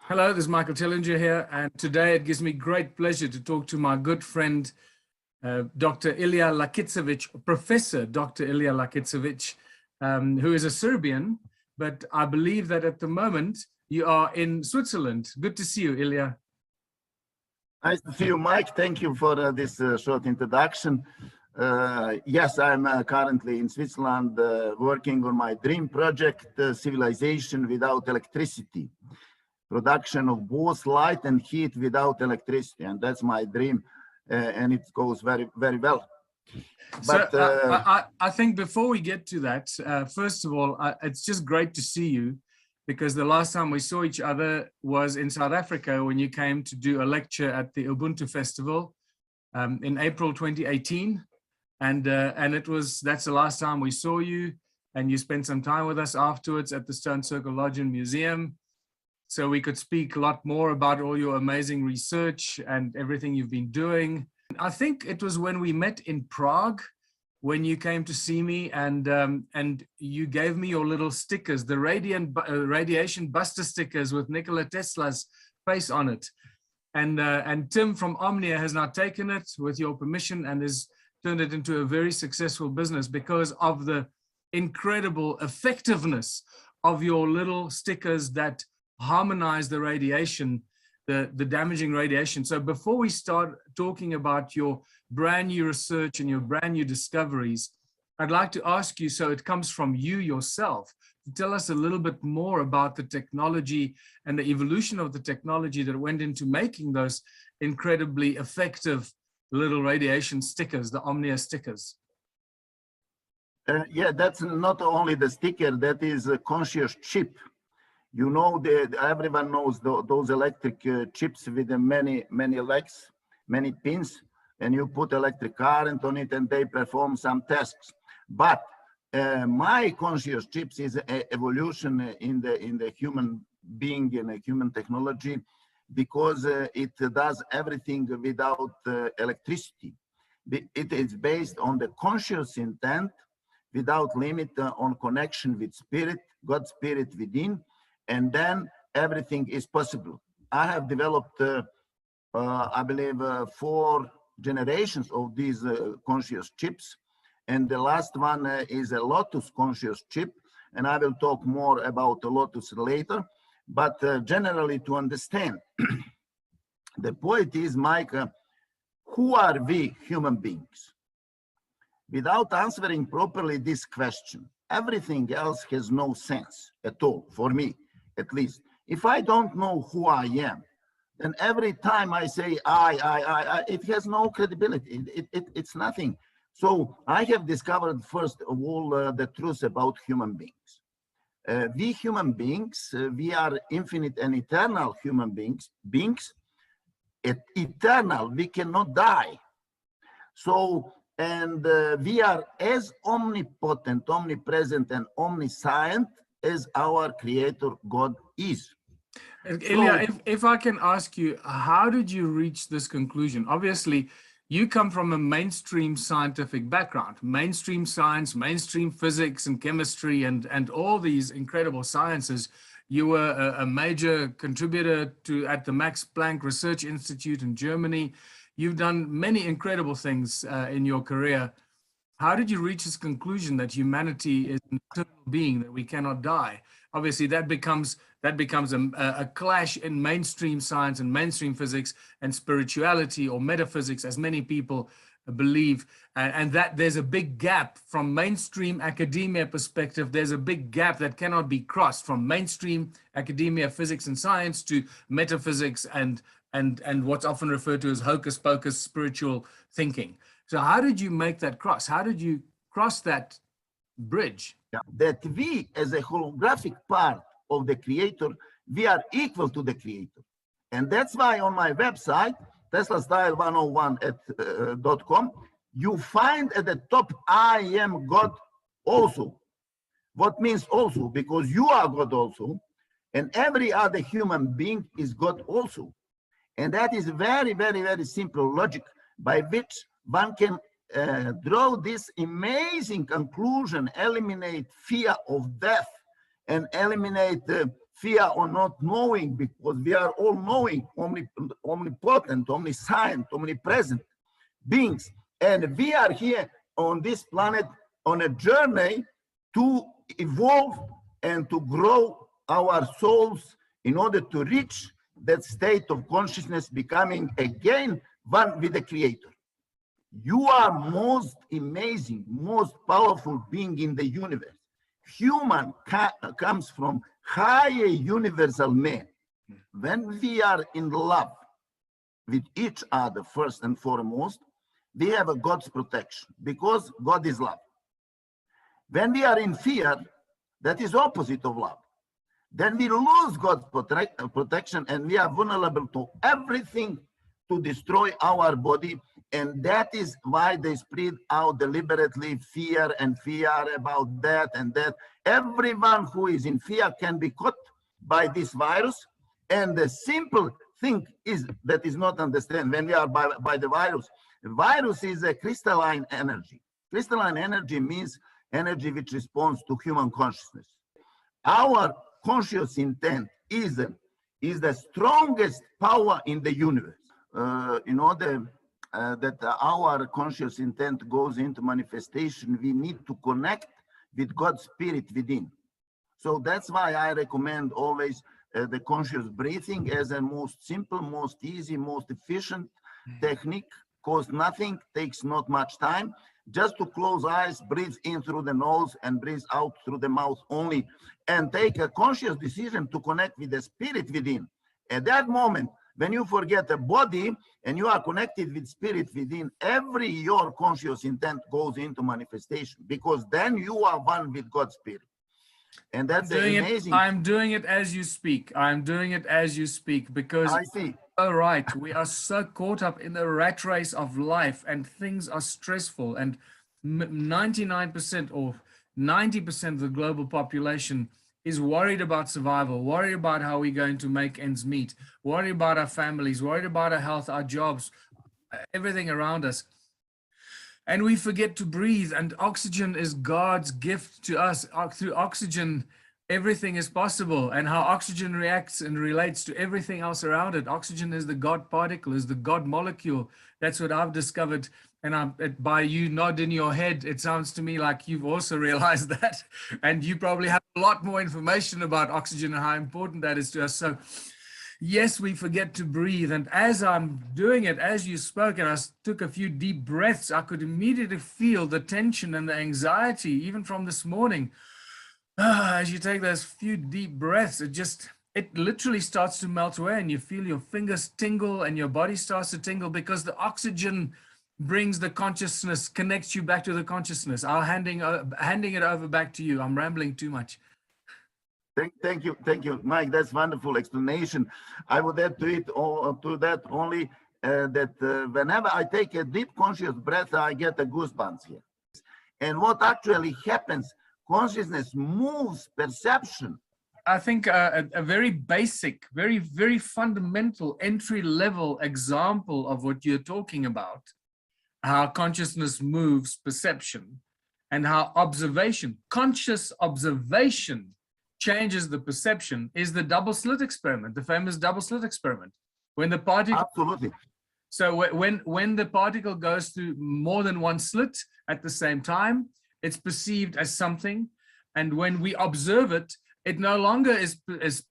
Hello, this is Michael Tillinger here, and today it gives me great pleasure to talk to my good friend, Dr. Ilya Lakicevic, Professor Dr. Ilya Lakicevic, who is a Serbian, but I believe that at the moment you are in Switzerland. Good to see you, Ilya. Nice to see you, Mike. Thank you for this short introduction. Yes, I'm currently in Switzerland working on my dream project, Civilization Without Electricity. Production of both light and heat without electricity, and that's my dream, and it goes very, very well. But I think before we get to that, first of all, it's just great to see you, because the last time we saw each other was in South Africa when you came to do a lecture at the Ubuntu Festival in April 2018, and that's the last time we saw you, and you spent some time with us afterwards at the Stone Circle Lodge and Museum. So we could speak a lot more about all your amazing research and everything you've been doing. I think it was when we met in Prague, when you came to see me, and you gave me your little stickers, the radiation buster stickers with Nikola Tesla's face on it. And Tim from Omnia has now taken it with your permission and has turned it into a very successful business because of the incredible effectiveness of your little stickers that harmonize the radiation, the damaging radiation. So before we start talking about your brand new research and your brand new discoveries, I'd like to ask you, so it comes from you yourself, to tell us a little bit more about the technology and the evolution of the technology that went into making those incredibly effective little radiation stickers, the Omnia stickers. Yeah, that's not only the sticker, that is a conscious chip. You know, everyone knows those electric chips with many legs, many pins, and you put electric current on it and they perform some tasks. But my conscious chips is an evolution in the human being and a human technology, because it does everything without electricity. It is based on the conscious intent, without limit, on connection with spirit, God's spirit within, and then everything is possible. I have developed, I believe, 4 generations of these conscious chips, and the last one is a Lotus conscious chip, and I will talk more about the Lotus later. But generally, to understand, the point is, Mike, who are we human beings? Without answering properly this question, everything else has no sense at all, for me at least. If I don't know who I am, then every time I say I, it has no credibility. It's nothing. So I have discovered, first of all, the truth about human beings. We human beings, we are infinite and eternal human beings. Eternal, we cannot die. So, and we are as omnipotent, omnipresent, and omniscient as our creator God is. Ilya, if I can ask you, how did you reach this conclusion? Obviously, you come from a mainstream scientific background, mainstream science, mainstream physics and chemistry, and all these incredible sciences. You were a major contributor at the Max Planck Research Institute in Germany. You've done many incredible things in your career. How did you reach this conclusion that humanity is an eternal being, that we cannot die? Obviously, that becomes a clash in mainstream science and mainstream physics and spirituality or metaphysics, as many people believe, and that there's a big gap from mainstream academia perspective. There's a big gap that cannot be crossed from mainstream academia, physics and science, to metaphysics and what's often referred to as hocus pocus spiritual thinking. So how did you make that cross? How did you cross that bridge? Yeah, that we, as a holographic part of the creator, we are equal to the creator. And that's why on my website, TeslaStyle101.com, you find at the top, I am God also. What means also? Because you are God also, and every other human being is God also. And that is very, very, very simple logic by which one can draw this amazing conclusion, eliminate fear of death, and eliminate fear or not knowing, because we are all knowing, omnipotent, omniscient, omnipresent beings. And we are here on this planet on a journey to evolve and to grow our souls in order to reach that state of consciousness, becoming again one with the Creator. You are most amazing, most powerful being in the universe. Human comes from higher universal man. When we are in love with each other, first and foremost, we have a God's protection, because God is love. When we are in fear, that is opposite of love. Then we lose God's protection, and we are vulnerable to everything to destroy our body. And that is why they spread out deliberately fear and fear about that and that. Everyone who is in fear can be caught by this virus. And the simple thing is that is not understand when we are by the virus. The virus is a crystalline energy. Crystalline energy means energy which responds to human consciousness. Our conscious intent is the strongest power in the universe. In order that our conscious intent goes into manifestation, we need to connect with God's spirit within. So that's why I recommend always the conscious breathing as a most simple, most easy, most efficient technique. Costs nothing, takes not much time. Just to close eyes, breathe in through the nose and breathe out through the mouth only, and take a conscious decision to connect with the spirit within. At that moment, when you forget the body and you are connected with spirit within, every your conscious intent goes into manifestation, because then you are one with God's spirit. And that's amazing. I'm doing it as you speak. I'm doing it as you speak, because I see. Oh, right. We are so caught up in the rat race of life, and things are stressful, and 99% or 90% of the global population is worried about survival, worried about how we're going to make ends meet, worried about our families, worried about our health, our jobs, everything around us. And we forget to breathe, and oxygen is God's gift to us. Through oxygen, everything is possible, and how oxygen reacts and relates to everything else around it. Oxygen is the God particle, is the God molecule. That's what I've discovered. And by you nodding your head, it sounds to me like you've also realized that. And you probably have a lot more information about oxygen and how important that is to us. So yes, we forget to breathe. And as I'm doing it, as you spoke, and I took a few deep breaths, I could immediately feel the tension and the anxiety, even from this morning. As you take those few deep breaths, it literally starts to melt away, and you feel your fingers tingle and your body starts to tingle, because the oxygen brings the consciousness, connects you back to the consciousness. I'll handing it over back to you. I'm rambling too much. Thank you, Mike. That's wonderful explanation. I would add to that only that whenever I take a deep conscious breath, I get a goosebumps here. And what actually happens? Consciousness moves perception. I think a very basic, very, very fundamental entry-level example of what you're talking about, how consciousness moves perception, and how observation, conscious observation, changes the perception, is the double slit experiment, the famous double slit experiment. When the particle, absolutely. So when the particle goes through more than one slit at the same time, it's perceived as something, and when we observe it, it no longer is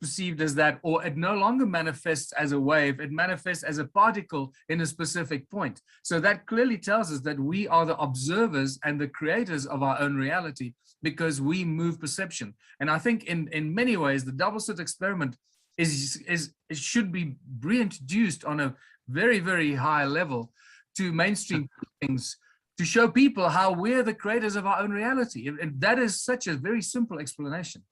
perceived as that, or it no longer manifests as a wave. It manifests as a particle in a specific point. So that clearly tells us that we are the observers and the creators of our own reality, because we move perception. And I think in many ways, the double slit experiment should be reintroduced on a very, very high level to mainstream things, to show people how we're the creators of our own reality. And that is such a very simple explanation.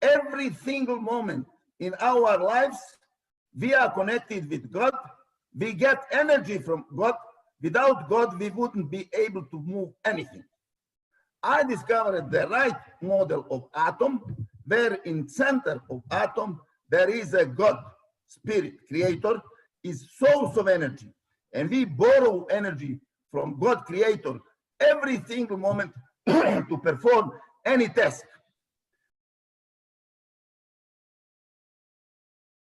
Every single moment in our lives, we are connected with God. We get energy from God. Without God, we wouldn't be able to move anything. I discovered the right model of atom, where in center of atom, there is a God, spirit, creator, is source of energy. And we borrow energy from God creator every single moment to perform any task.